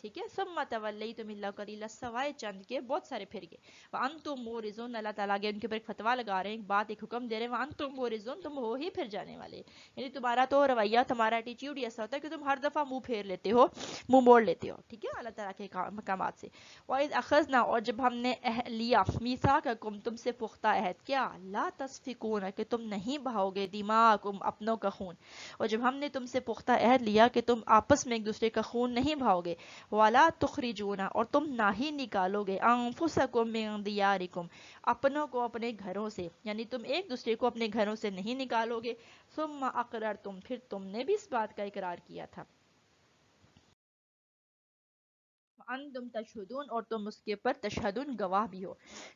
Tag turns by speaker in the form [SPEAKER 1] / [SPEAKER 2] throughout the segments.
[SPEAKER 1] ٹھیک ہے. ثم تولیتم الا قلیلا، سوائے چند کے بہت سارے پھر گئے. وانتم مورزون، اللہ تعالیٰ آگے ان کے اوپر ایک فتویٰ لگا رہے ہیں، ایک بات، ایک حکم دے رہے ہیں. وانتم مورزون، تم ہو ہی پھر جانے والے. یعنی تمہارا تو رویہ، تمہارا ایٹیچیوڈ ایسا ہوتا ہے کہ تم ہر دفعہ منہ پھیر لیتے ہو، منہ موڑ لیتے ہو. ٹھیک ہے، اللہ تعالیٰ کے مقامات سے. وَإِذْ أَخَذْنَا، اور جب ہم نے لیا، میثاقکم، تم سے پختہ عہد، کیا، لا تسفکون، کہ تم نہیں بہاؤ گے، دماءکم، اپنوں کا خون. اور جب ہم نے تم سے پختہ عہد لیا کہ تم آپس میں ایک دوسرے کا خون نہیں بہاؤ گے. وَلَا تُخْرِجُونَ، اور تم نہ ہی نکالو گے، أَنفُسَكُم مِّن دِيَارِكُمْ، اپنوں کو اپنے گھروں سے، یعنی تم ایک دوسرے کو اپنے گھروں سے نہیں نکالو گے. ثُمَّ أَقْرَرْتُمْ، پھر تم نے بھی اس بات کا اقرار کیا تھا. وَأَنْتُمْ تَشْهُدُونَ، اور تم اس کے اوپر تشہدون، گواہ بھی ہو.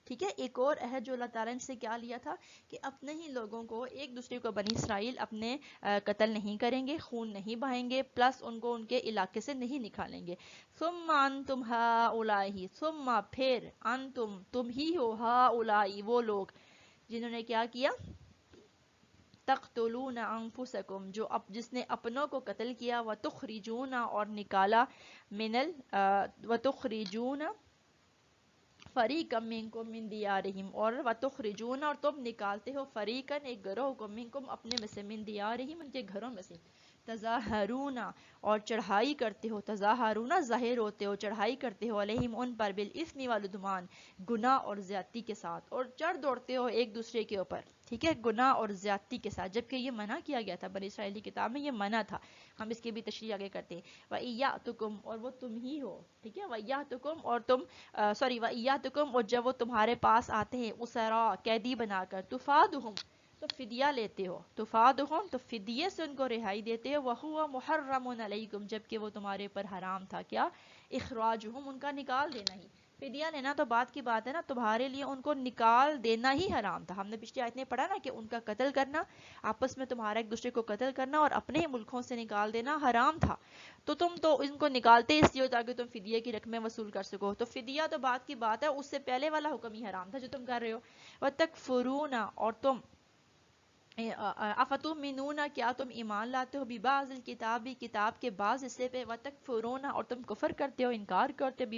[SPEAKER 1] ٹھیک ہے. ایک اور عہد جو اللہ تعالیٰ نے سے کیا لیا تھا کہ اپنے ہی لوگوں کو، ایک دوسرے کو، بنی اسرائیل اپنے قتل نہیں کریں گے، خون نہیں بہائیں گے، پلس ان کو ان کے علاقے سے نہیں نکالیں گے. ثم انتم ہؤلاء، ثم پھر، انتم تم ہی ہو، ہؤلاء وہ لوگ، جنہوں نے کیا کیا، تقتلون انفسکم، جو جس نے اپنوں کو قتل کیا، وتخرجون، اور نکالا، وتخرجون فریقا منکم من دیارہم، اور وتخرجون، اور تم نکالتے ہو، فریقا ایک گروہ کو، منکم اپنے میں سے، من دیارہم ان کے گھروں میں سے. تظاہرون، اور چڑھائی کرتے ہو، تظاہرون ظاہر ہوتے ہو، چڑھائی کرتے ہو، علیہم ان پر، بالاثم والعدوان، گناہ اور زیادتی کے ساتھ، اور چڑھ دوڑتے ہو ایک دوسرے کے اوپر. ٹھیک ہے، گناہ اور زیادتی کے ساتھ، جبکہ یہ منع کیا گیا تھا بنی اسرائیلی کتاب میں، یہ منع تھا. ہم اس کی بھی تشریح آگے کرتے ہیں. وَإِيَّأْتُكُمْ، اور وہ تم ہی ہو. ٹھیک ہے، وَإِيَّأْتُكُمْ، اور تم وَإِيَّأْتُكُمْ، اور جب وہ تمہارے پاس آتے ہیں، اسرا قیدی بنا کر، تفادہم، تو فدیہ لیتے ہو، تفادہم، تو فدیے سے ان کو رہائی دیتے ہو. وَهُوَ مُحَرَّمٌ عَلَيْكُمْ، جبکہ وہ تمہارے پر حرام تھا، کیا، اخراجہم، ان کا نکال دینا ہی. فدیہ لینا تو بات کی بات ہے نا، تمہارے لیے ان کو نکال دینا ہی حرام تھا. ہم نے پچھلی آیت میں پڑھا نا کہ ان کا قتل کرنا، آپس میں تمہارا ایک دوسرے کو قتل کرنا اور اپنے ہی ملکوں سے نکال دینا حرام تھا. تو تم تو ان کو نکالتے اس لیے تاکہ تم فدیے کی رقمیں وصول کر سکو. تو فدیہ تو بات کی بات ہے، اس سے پہلے والا حکم ہی حرام تھا جو تم کر رہے ہو. وَتَكْفُرُونَ، اور تم افتؤمنون، کیا تم ایمان لاتے ہو، ببعض الکتاب، کتاب کے بعض حصے پہ، وتکفرون، اور تم کفر کرتے ہو، انکار کرتے ہو،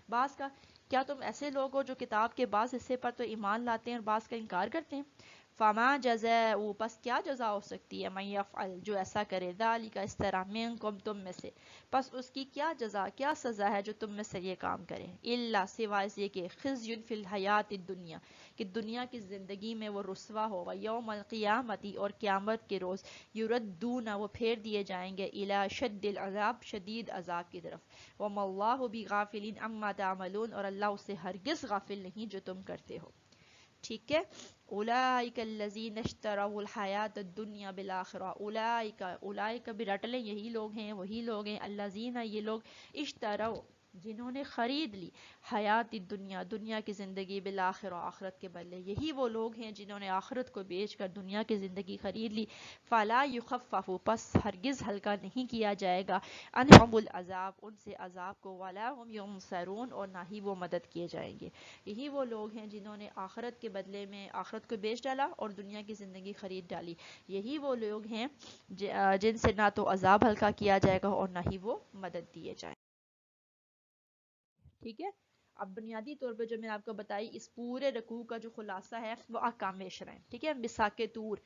[SPEAKER 1] بعض کا. کیا تم ایسے لوگ ہو جو کتاب کے بعض حصے پر تو ایمان لاتے ہیں اور بعض کا انکار کرتے ہیں. فما جزاء، پس کیا جزا ہو سکتی ہے، من یفعل، جو ایسا کرے، ذالک، اس طرح، منکم، تم میں سے، پس اس کی کیا جزا، کیا سزا ہے جو تم میں سے یہ کام کرے. الا، سوائے اس یہ کہ خزی فی الحیات الدنیا، کہ دنیا کی زندگی میں وہ رسوا ہو، یوم القیامتی، اور قیامت کے روز، یردون، وہ پھیر دیے جائیں گے، الی شد العذاب، شدید عذاب کی طرف. وما اللہ بغافل عما تعملون، اور اللہ اس سے ہرگز غافل نہیں جو تم کرتے ہو. ٹھیک ہے. اولئک الذین اشتروا الحیات الدنیا بالآخرہ، اولئک بھی رٹ لیں، یہی لوگ ہیں، وہی لوگ ہیں، الذین، یہ لوگ، اشتروا، جنہوں نے خرید لی، حیات دنیا، دنیا کی زندگی، بالآخرہ، آخرت کے بدلے. یہی وہ لوگ ہیں جنہوں نے آخرت کو بیچ کر دنیا کی زندگی خرید لی. فلا یخفف، پس ہرگز ہلکا نہیں کیا جائے گا، عنہم العذاب، ان سے عذاب کو، ولا هم ینصرون، اور نہ ہی وہ مدد کیے جائیں گے. یہی وہ لوگ ہیں جنہوں نے آخرت کے بدلے میں آخرت کو بیچ ڈالا اور دنیا کی زندگی خرید ڈالی. یہی وہ لوگ ہیں جن سے نہ تو عذاب ہلکا کیا جائے گا اور نہ ہی وہ مدد دیے جائیں. ٹھیک ہے. اب بنیادی طور پہ جو میں نے آپ کو بتائی، اس پورے رکوع کا جو خلاصہ ہے وہ احکام عشرہ ہیں. ٹھیک ہے. میثاق طور،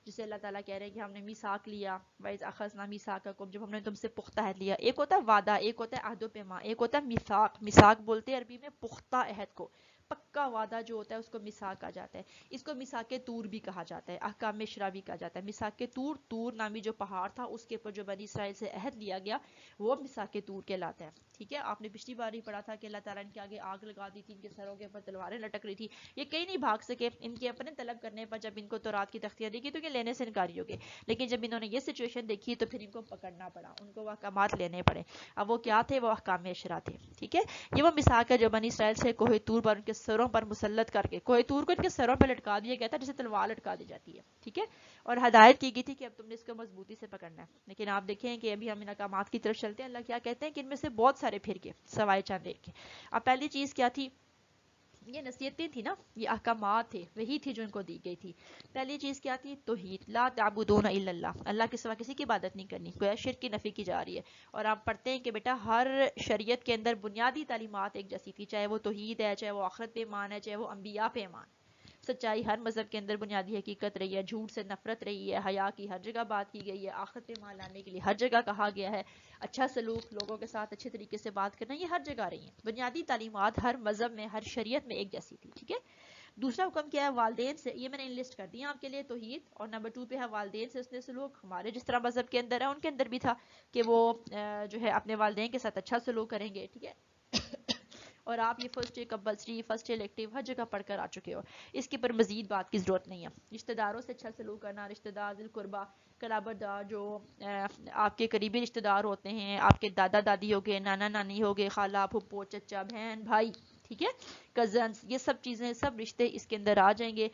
[SPEAKER 1] جسے اللہ تعالیٰ کہہ رہے ہیں کہ ہم نے میثاق لیا، وَإِذْ أَخَذْنَا مِيثَاقَكُمْ، جب ہم نے تم سے پختہ عہد لیا. ایک ہوتا ہے وعدہ، ایک ہوتا ہے عہد و پیمان، ایک ہوتا ہے میثاق. میثاق بولتے ہیں عربی میں پختہ عہد کو، پکا وعدہ جو ہوتا ہے اس کو میثاق کہا جاتا ہے. اس کو میثاق طور بھی کہا جاتا ہے، احکام عشرہ بھی کہا جاتا ہے. میثاق طور، طور نامی جو پہاڑ تھا اس کے اوپر جو بنی اسرائیل سے عہد لیا گیا وہ میثاق طور کہلاتا ہے. ٹھیک ہے. آپ نے پچھلی بار ہی پڑھا تھا کہ اللہ تعالیٰ ان کے آگے آگ لگا دی تھی، ان کے سروں کے اوپر تلواریں لٹک رہی تھی، یہ کہیں نہیں بھاگ سکے. ان کے اپنے طلب کرنے پر جب ان کو تورات کی تختیاں دی گئی تو یہ لینے سے انکاری ہو گئے، لیکن جب انہوں نے یہ سچویشن دیکھی تو پھر ان کو پکڑنا پڑا، ان کو وہ احکامات لینے پڑے. اب وہ کیا تھے؟ وہ احکام عشرہ تھے. ٹھیک ہے. یہ وہ میثاق ہے جو بنی اسرائیل سے کوہ طور پر ان کے سروں پر مسلط کر کے، کوہ طور کو ان کے سروں پہ لٹکا دیا گیا تھا جیسے تلوار لٹکا دی جاتی ہے. ٹھیک ہے. اور ہدایت کی گئی تھی کہ اب تم نے اس کو مضبوطی سے پکڑنا ہے. لیکن آپ دیکھیں کہ ابھی ہم ان احکامات کی طرف چلتے ہیں. اللہ کیا کہتے ہیں کہ ان میں سے بہت سارے پھر گئے سوائے چند ایک کے. اب پہلی چیز کیا تھی یہ نصیحتیں تھی نا، یہ احکامات تھے، وہی تھی جو ان کو دی گئی تھی. پہلی چیز کیا تھی؟ توحید، لا تعبدون الا اللہ، اللہ کے سوا کسی کی عبادت نہیں کرنی. گویا شرک کی نفی کی جا رہی ہے. اور آپ پڑھتے ہیں کہ بیٹا ہر شریعت کے اندر بنیادی تعلیمات ایک جیسی تھی، چاہے وہ توحید ہے، چاہے وہ آخرت پہ ایمان ہے، چاہے وہ انبیاء پہ ایمان. سچائی ہر مذہب کے اندر بنیادی حقیقت رہی ہے، جھوٹ سے نفرت رہی ہے، حیا کی ہر جگہ بات کی گئی ہے، آخرت پہ ایمان لانے کے لیے ہر جگہ کہا گیا ہے، اچھا سلوک، لوگوں کے ساتھ اچھے طریقے سے بات کرنا، یہ ہر جگہ رہی ہیں. بنیادی تعلیمات ہر مذہب میں، ہر شریعت میں ایک جیسی تھی. ٹھیک ہے. دوسرا حکم کیا ہے؟ والدین سے. یہ میں نے لسٹ کر دیا آپ کے لیے، توحید. اور نمبر 2 پہ ہے والدین سے حسن سلوک. ہمارے جس طرح مذہب کے اندر ہے ان کے اندر بھی تھا کہ وہ جو ہے اپنے والدین کے ساتھ اچھا سلوک کریں گے. ٹھیک ہے. اور آپ یہ first year compulsory, first year elective ہر جگہ پڑھ کر آ چکے ہو، اس کے پر مزید بات کی ضرورت نہیں ہے. رشتہ داروں سے اچھا سلوک کرنا، رشتہ دار ذی القربہ، قرابتدار، جو آپ کے قریبی رشتہ دار ہوتے ہیں، آپ کے دادا دادی ہو گئے، نانا نانی ہو گئے، خالہ پھپھو چچا بہن بھائی. ٹھیک ہے. کزنس، یہ سب چیزیں، سب رشتے اس کے اندر آ جائیں گے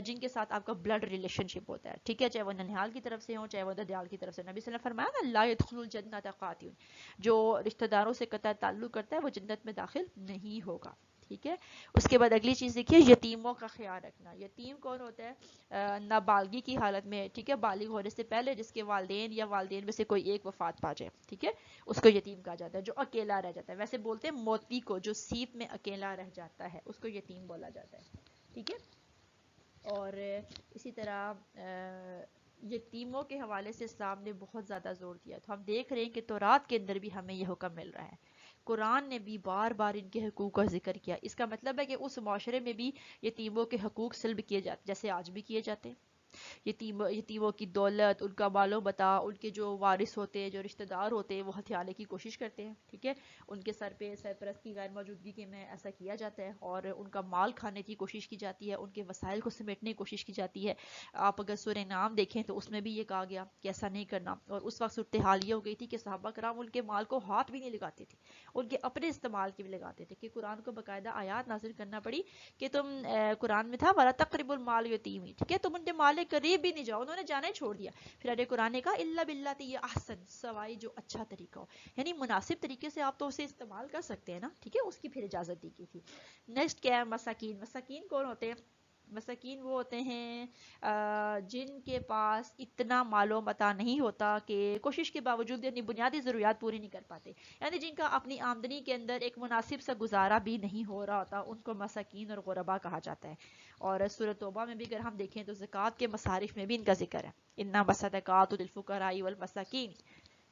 [SPEAKER 1] جن کے ساتھ آپ کا بلڈ ریلیشن شپ ہوتا ہے. ٹھیک ہے. چاہے وہ ننیال کی طرف سے ہوں، چاہے وہ ددیال کی طرف سے. نبی صلی اللہ علیہ وسلم نے فرمایا نا، لا يدخل الجنۃ قاطع، جو رشتہ داروں سے قطع تعلق کرتا ہے وہ جنت میں داخل نہیں ہوگا. ٹھیک ہے. اس کے بعد اگلی چیز دیکھیے، یتیموں کا خیال رکھنا. یتیم کون ہوتا ہے؟ نابالغی کی حالت میں، ٹھیک ہے، بالغ ہونے سے پہلے جس کے والدین یا والدین میں سے کوئی ایک وفات پا جائے. ٹھیک ہے. اس کو یتیم کہا جاتا ہے. جو اکیلا رہ جاتا ہے، ویسے بولتے ہیں موتی کو، جو سیپ میں اکیلا رہ جاتا ہے اس کو یتیم بولا جاتا ہے. ٹھیک ہے. اور اسی طرح یتیموں کے حوالے سے اسلام نے بہت زیادہ زور دیا. تو ہم دیکھ رہے ہیں کہ تورات کے اندر بھی ہمیں یہ حکم مل رہا ہے. قرآن نے بھی بار بار ان کے حقوق کا ذکر کیا. اس کا مطلب ہے کہ اس معاشرے میں بھی یتیموں کے حقوق سلب کیے جاتے جیسے آج بھی کیے جاتے ہیں. یتیموں کی دولت، ان کا مال و متاع، ان کے جو وارث ہوتے ہیں، جو رشتہ دار ہوتے ہیں، وہ ہتھیانے کی کوشش کرتے ہیں. ٹھیک ہے. ان کے سر پہ سرپرست کی غیر موجودگی میں ایسا کیا جاتا ہے، اور ان کا مال کھانے کی کوشش کی جاتی ہے، ان کے وسائل کو سمیٹنے کی کوشش کی جاتی ہے. آپ اگر سورہ نام دیکھیں تو اس میں بھی یہ کہا گیا کہ ایسا نہیں کرنا. اور اس وقت صورتحال یہ ہو گئی تھی کہ صحابہ کرام ان کے مال کو ہاتھ بھی نہیں لگاتے تھے، ان کے اپنے استعمال کے بھی لگاتے تھے، کہ قرآن کو باقاعدہ آیات نازل کرنا پڑی کہ تم قرآن میں تھا وَلَا تَقْرِبُوا الْمَالَ یتیمی. ٹھیک ہے. تم ان کے مال قریب بھی نہیں جاؤ. انہوں نے جانا ہی چھوڑ دیا. پھر ارے قرآن نے کہا الا باللتی ہی احسن، سوائے جو اچھا طریقہ ہو، یعنی مناسب طریقے سے آپ تو اسے استعمال کر سکتے ہیں نا. ٹھیک ہے. اس کی پھر اجازت دی گئی تھی. نیکسٹ کیا ہے؟ مساکین. مساکین کون ہوتے ہیں؟ مساکین وہ ہوتے ہیں جن کے پاس اتنا مال و متاع نہیں ہوتا کہ کوشش کے باوجود اپنی بنیادی ضروریات پوری نہیں کر پاتے، یعنی جن کا اپنی آمدنی کے اندر ایک مناسب سا گزارا بھی نہیں ہو رہا ہوتا، ان کو مساکین اور غربا کہا جاتا ہے. اور سورۃ توبہ میں بھی اگر ہم دیکھیں تو زکوٰۃ کے مصارف میں بھی ان کا ذکر ہے، انما الصدقات للفقراء والمساکین.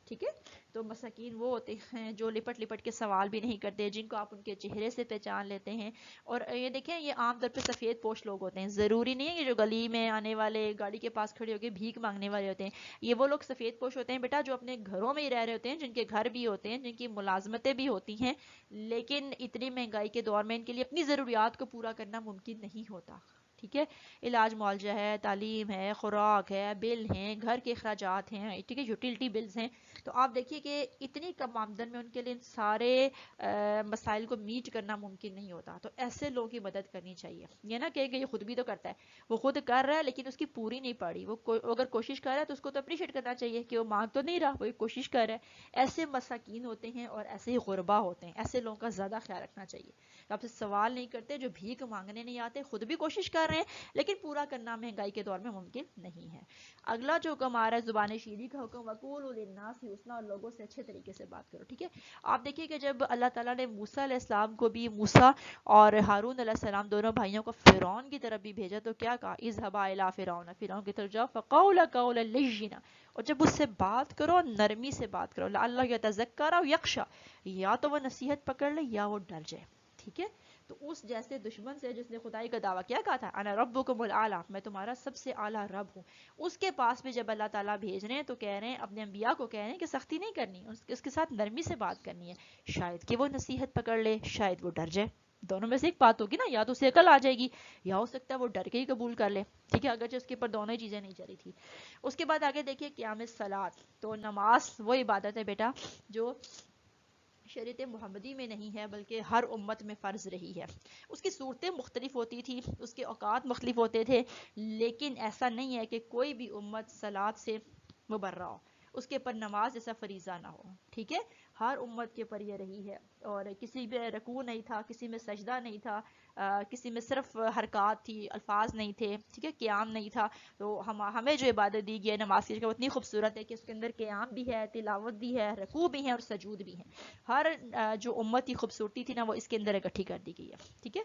[SPEAKER 1] ٹھیک ہے. تو مساکین وہ ہوتے ہیں جو لپٹ لپٹ کے سوال بھی نہیں کرتے، جن کو آپ ان کے چہرے سے پہچان لیتے ہیں. اور یہ دیکھیں، یہ عام طور پہ سفید پوش لوگ ہوتے ہیں. ضروری نہیں ہے کہ جو گلی میں آنے والے، گاڑی کے پاس کھڑے ہو کے بھیک مانگنے والے ہوتے ہیں. یہ وہ لوگ سفید پوش ہوتے ہیں بیٹا جو اپنے گھروں میں ہی رہ رہے ہوتے ہیں، جن کے گھر بھی ہوتے ہیں، جن کی ملازمتیں بھی ہوتی ہیں، لیکن اتنی مہنگائی کے دور میں ان کے لیے اپنی ضروریات کو پورا کرنا ممکن نہیں ہوتا. ٹھیک ہے. علاج معالجہ ہے، تعلیم ہے، خوراک ہے، بل ہیں، گھر کے اخراجات ہیں، ٹھیک ہے، یوٹیلٹی بلز ہیں. تو آپ دیکھیے کہ اتنی کم آمدن میں ان کے لیے ان سارے مسائل کو میٹ کرنا ممکن نہیں ہوتا. تو ایسے لوگوں کی مدد کرنی چاہیے. یہ نہ کہ یہ خود بھی تو کرتا ہے، وہ خود کر رہا ہے لیکن اس کی پوری نہیں پڑی. وہ اگر کوشش کر رہا ہے تو اس کو تو اپریشیٹ کرنا چاہیے کہ وہ مانگ تو نہیں رہا، وہ کوشش کر رہا ہے. ایسے مساکین ہوتے ہیں اور ایسے ہی غربا ہوتے ہیں. ایسے لوگوں کا زیادہ خیال رکھنا چاہیے. آپ سے سوال نہیں کرتے، جو بھیک مانگنے نہیں آتے، خود بھی کوشش کر رہے ہیں لیکن پورا کرنا مہنگائی کے دور میں ممکن نہیں ہے. اگلا جو حکم آ رہا ہے زبان شیریں کا حکم، وقولوا للناس حسنا، اور لوگوں سے اچھے طریقے سے بات کرو. ٹھیک ہے. آپ دیکھیے کہ جب اللہ تعالیٰ نے موسیٰ علیہ السلام کو بھی، موسیٰ اور ہارون علیہ السلام دونوں بھائیوں کو فرعون کی طرف بھی بھیجا تو کیا کہا؟ اذهبا الی فرعون، فرعون کی طرف جاؤ، فقولا قولا لینا، اور جب اس سے بات کرو نرمی سے بات کرو، لعلہ یتذکر او یخشی، یا تو وہ نصیحت پکڑ لے یا وہ ڈر جائے. ٹھیک ہے. تو اس جیسے دشمن سے جس نے خدائی کا دعویٰ کیا کہا تھا، انا ربکم الاعلی، میں تمہارا سب سے اعلیٰ رب ہوں، اس کے پاس بھی جب اللہ تعالیٰ بھیج رہے ہیں تو کہہ رہے ہیں، اپنے انبیاء کو کہہ رہے ہیں کہ سختی نہیں کرنی، اس کے ساتھ نرمی سے بات کرنی ہے، شاید کہ وہ نصیحت پکڑ لے، شاید وہ ڈر جائے. دونوں میں سے ایک بات ہوگی نا، یا تو اسے عقل آ جائے گی یا ہو سکتا ہے وہ ڈر کے ہی قبول کر لے. ٹھیک ہے. اگرچہ اس کے اوپر دونوں ہی چیزیں نہیں چلی تھی. اس کے بعد آگے دیکھیے قیام الصلاۃ. تو نماز وہ عبادت ہے بیٹا جو شریعت محمدی میں نہیں ہے بلکہ ہر امت میں فرض رہی ہے. اس کی صورتیں مختلف ہوتی تھی، اس کے اوقات مختلف ہوتے تھے، لیکن ایسا نہیں ہے کہ کوئی بھی امت صلاۃ سے مبرہ ہو. اس کے پر نماز جیسا فریضہ نہ ہو. ٹھیک ہے, ہر امت کے پر یہ رہی ہے. اور کسی میں رکوع نہیں تھا, کسی میں سجدہ نہیں تھا, کسی میں صرف حرکات تھی, الفاظ نہیں تھے. ٹھیک ہے, قیام نہیں تھا. تو ہمیں جو عبادت دی گئی ہے نماز کی, وہ اتنی خوبصورت ہے کہ اس کے اندر قیام بھی ہے, تلاوت بھی ہے, رکوع بھی ہے اور سجود بھی ہے. ہر جو امت کی خوبصورتی تھی نا وہ اس کے اندر اکٹھی کر دی گئی ہے. ٹھیک ہے.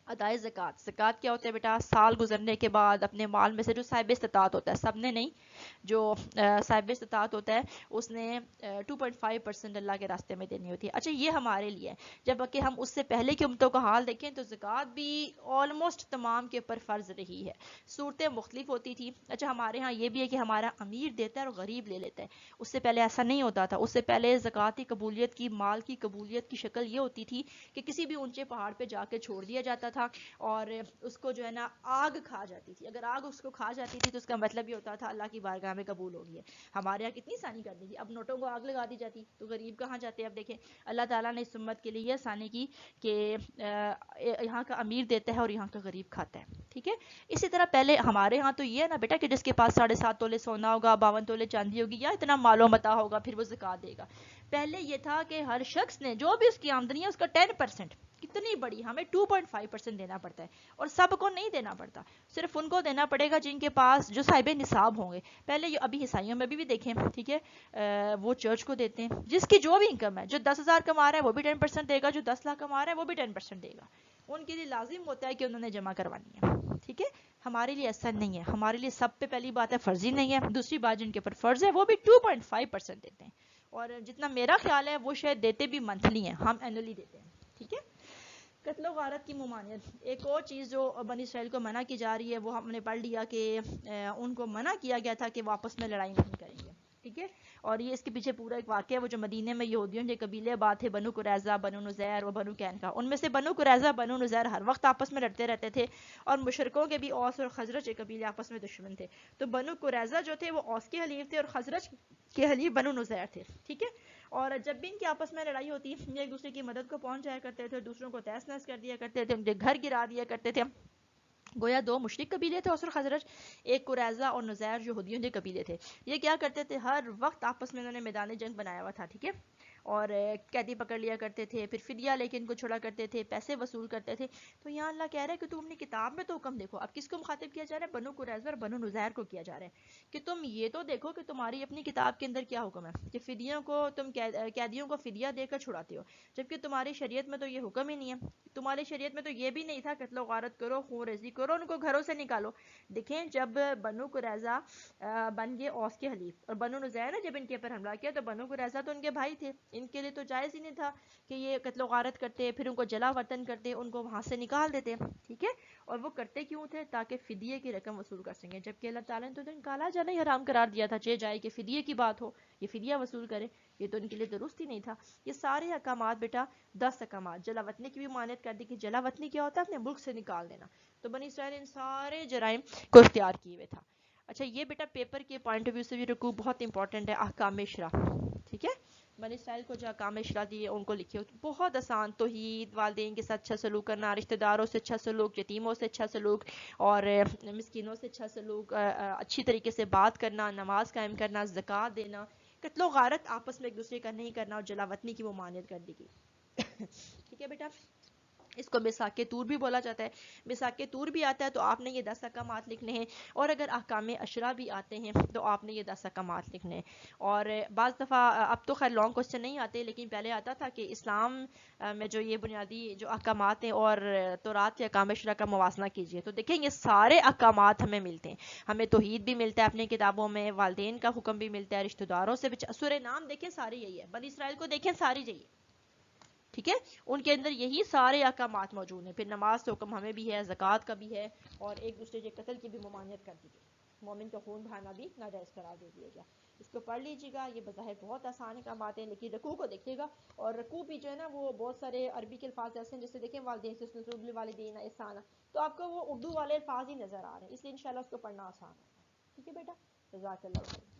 [SPEAKER 1] ادائے زکوٰۃ. زکوٰۃ کیا ہوتا ہے بیٹا؟ سال گزرنے کے بعد اپنے مال میں سے, جو صاحب استطاعت ہوتا ہے, سب نے نہیں, جو صاحب استطاعت ہوتا ہے اس نے 2.5% اللہ کے راستے میں دینی ہوتی ہے. اچھا یہ ہمارے لیے ہے. جب کہ ہم اس سے پہلے کی امتوں کا حال دیکھیں تو زکوٰۃ بھی آلموسٹ تمام کے اوپر فرض رہی ہے. صورتیں مختلف ہوتی تھی. اچھا ہمارے ہاں یہ بھی ہے کہ ہمارا امیر دیتا ہے اور غریب لے لیتا ہے. اس سے پہلے ایسا نہیں ہوتا تھا. اس سے پہلے زکوٰۃ کی قبولیت کی, مال کی قبولیت کی شکل یہ ہوتی تھی کہ کسی بھی اونچے پہاڑ پہ جا کے چھوڑ دیا جاتا تھا اور اس کو جو ہے نا آگ کھا جاتی تھی. اگر آگ اس کو کھا جاتی تھی تو اس کا مطلب یہ ہوتا تھا اللہ کی بارگاہ میں قبول ہو گئی ہے. ہمارے یہاں کتنی آسانی کر دی تھی. اب نوٹوں کو آگ لگا دی جاتی تو غریب کہاں جاتے ہیں؟ اب دیکھیں اللہ تعالیٰ نے اس امت کے لیے یہ آسانی کی کہ یہاں کا امیر دیتا ہے اور یہاں کا غریب کھاتا ہے. ٹھیک ہے. اسی طرح پہلے ہمارے ہاں تو یہ ہے نا بیٹا کہ جس کے پاس 7.5 تولے سونا ہوگا, 52 تولے چاندی ہوگی, یا اتنا مال و متاع ہوگا, پھر وہ زکوٰۃ دے گا. پہلے یہ تھا کہ ہر شخص نے جو بھی اس کی آمدنی ہے اس کا 10%, کتنی بڑی, ہمیں 2.5% دینا پڑتا ہے. اور سب کو نہیں دینا پڑتا, صرف ان کو دینا پڑے گا جن کے پاس جو صاحب نصاب ہوں گے. پہلے یہ ابھی عیسائیوں میں بھی دیکھیں, ٹھیک ہے, وہ چرچ کو دیتے ہیں جس کی جو بھی انکم ہے. جو 10,000 کما رہا ہے وہ بھی 10% دے گا, جو 10 لاکھ کما رہا ہے وہ بھی 10% دے گا. ان کے لیے لازم ہوتا ہے کہ انہوں نے جمع کروانی ہے. ٹھیک ہے. ہمارے لیے ایسا نہیں ہے. ہمارے لیے سب پہ پہلی بات ہے فرضی نہیں ہے, دوسری بات جن کے اوپر فرض ہے وہ بھی 2.5% دیتے ہیں. اور جتنا میرا خیال ہے وہ شاید دیتے بھی منتھلی ہیں, ہم اینولی دیتے ہیں. ٹھیک ہے. قتل و غارت کی ممانعت. ایک اور چیز جو بنی اسرائیل کو منع کی جا رہی ہے وہ ہم نے پڑھ لیا کہ ان کو منع کیا گیا تھا کہ وہ آپس میں لڑائی نہیں کریں گے. ٹھیک ہے. اور یہ اس کے پیچھے پورا ایک واقعہ ہے, وہ جو مدینے میں یہودیوں کے قبیلے آباد تھے, بنو قریظہ, بنو نذیر و بنو قینقاع. ان میں سے بنو قریظہ, بنو نذیر ہر وقت آپس میں لڑتے رہتے تھے, اور مشرکوں کے بھی اوس اور خزرج کے قبیلے آپس میں دشمن تھے. تو بنو قریظہ جو تھے وہ اوس کے حلیف تھے اور خزرج کے حلیف بنو نذیر تھے. ٹھیک ہے. اور جب بھی ان کی آپس میں لڑائی ہوتی یہ ایک دوسرے کی مدد کو پہنچ جایا کرتے تھے, دوسروں کو تہس نہس کر دیا کرتے تھے, ان کے گھر گرا دیا کرتے تھے. گویا دو مشرک قبیلے تھے اوس اور خزرج, ایک قریظہ اور نذیر جو یہودیوں کے قبیلے تھے. یہ کیا کرتے تھے, ہر وقت آپس میں انہوں نے میدان جنگ بنایا ہوا تھا. ٹھیک ہے. اور قیدی پکڑ لیا کرتے تھے, پھر فدیہ لے کے ان کو چھوڑا کرتے تھے, پیسے وصول کرتے تھے. تو یہاں اللہ کہہ رہا ہے کہ تم اپنی کتاب میں تو حکم دیکھو. اب کس کو مخاطب کیا جا رہا ہے؟ بنو قریظہ اور بنو نذیر کو کیا جا رہا ہے کہ تم یہ تو دیکھو کہ تمہاری اپنی کتاب کے اندر کیا حکم ہے کہ فدیوں کو تم قیدیوں کو فدیہ دے کر چھڑاتے ہو, جبکہ تمہاری شریعت میں تو یہ حکم ہی نہیں ہے. تمہاری شریعت میں تو یہ بھی نہیں تھا قتل و غارت کرو, خون ریزی کرو, ان کو گھروں سے نکالو. دیکھیں جب بنو قریظہ بن گئے اوس کے حلیف, اور بنو نذیر نے جب ان کے اوپر حملہ کیا تو بنو قریظہ تو ان کے بھائی تھے, ان کے لیے تو جائز ہی نہیں تھا کہ یہ قتل و غارت کرتے, پھر ان کو جلا وطن کرتے, ان کو وہاں سے نکال دیتے. ٹھیک ہے. اور وہ کرتے کیوں تھے؟ تاکہ فدیے کی رقم وصول کر سکیں, جبکہ اللہ تعالیٰ نے تو نکالا جانا ہی حرام قرار دیا تھا. چہ جائے کہ فدیے کی بات ہو, یہ فدیہ وصول کرے, یہ تو ان کے لیے درست ہی نہیں تھا. یہ سارے احکامات بیٹا 10 احکامات. جلا وطنی کی بھی مانعت کر دی کہ جلا وطنی کیا ہوتا ہے؟ اپنے ملک سے نکال دینا. تو بنی اسرائیل ان سارے جرائم کو اختیار کیے ہوئے تھا. اچھا یہ بیٹا پیپر کے پوائنٹ آف ویو سے بھی رکوع بہت امپورٹنٹ ہے. احکام شرع. ٹھیک ہے. بنی اسرائیل کو جو احکام شرع دیے ان کو لکھے, بہت آسان. توحید, والدین کے ساتھ اچھا سلوک کرنا, رشتہ داروں سے اچھا سلوک, یتیموں سے اچھا سلوک, اور مسکینوں سے اچھا سلوک, اچھی طریقے سے بات کرنا, نماز قائم کرنا, زکوٰۃ دینا, قتل و غارت آپس میں ایک دوسرے کا نہیں کرنا, اور جلا وطنی کی ممانعت کر دی گئی. ٹھیک ہے بیٹا. اس کو میثاق طور بھی بولا جاتا ہے. میثاق طور بھی آتا ہے تو آپ نے یہ 10 احکامات لکھنے ہیں, اور اگر احکام عشرہ بھی آتے ہیں تو آپ نے یہ 10 احکامات لکھنے ہیں. اور بعض دفعہ اب تو خیر لانگ کوسچن نہیں آتے, لیکن پہلے آتا تھا کہ اسلام میں جو یہ بنیادی جو احکامات ہیں اور تورات کے احکام عشرہ کا موازنہ کیجیے, تو دیکھیں یہ سارے احکامات ہمیں ملتے ہیں. ہمیں توحید بھی ملتا ہے اپنی کتابوں میں, والدین کا حکم بھی ملتا ہے, رشتہ داروں سے سورہ نام دیکھیں ساری یہی ہے, بنی اسرائیل کو دیکھیں ساری یہی ہے. ٹھیک ہے. ان کے اندر یہی سارے احکامات موجود ہیں. پھر نماز سے حکم ہمیں بھی ہے, زکوٰۃ کا بھی ہے, اور ایک دوسرے کے قتل کی بھی ممانعت کر دی گئی. مومن کا خون بہانا بھی ناجائز قرار دے دیا گیا. اس کو پڑھ لیجیے گا. یہ بظاہر بہت آسان احکامات ہیں, لیکن رکوع کو دیکھیے گا. اور رکوع بھی جو ہے نا وہ بہت سارے عربی کے الفاظ ایسے ہیں جیسے دیکھیں والدین سے بالوالدین احسانا, تو آپ کو وہ اردو والے الفاظ ہی نظر آ رہے ہیں, اس لیے انشاءاللہ اس کو پڑھنا آسان ہے. ٹھیک ہے بیٹا. جزاک اللہ خیر.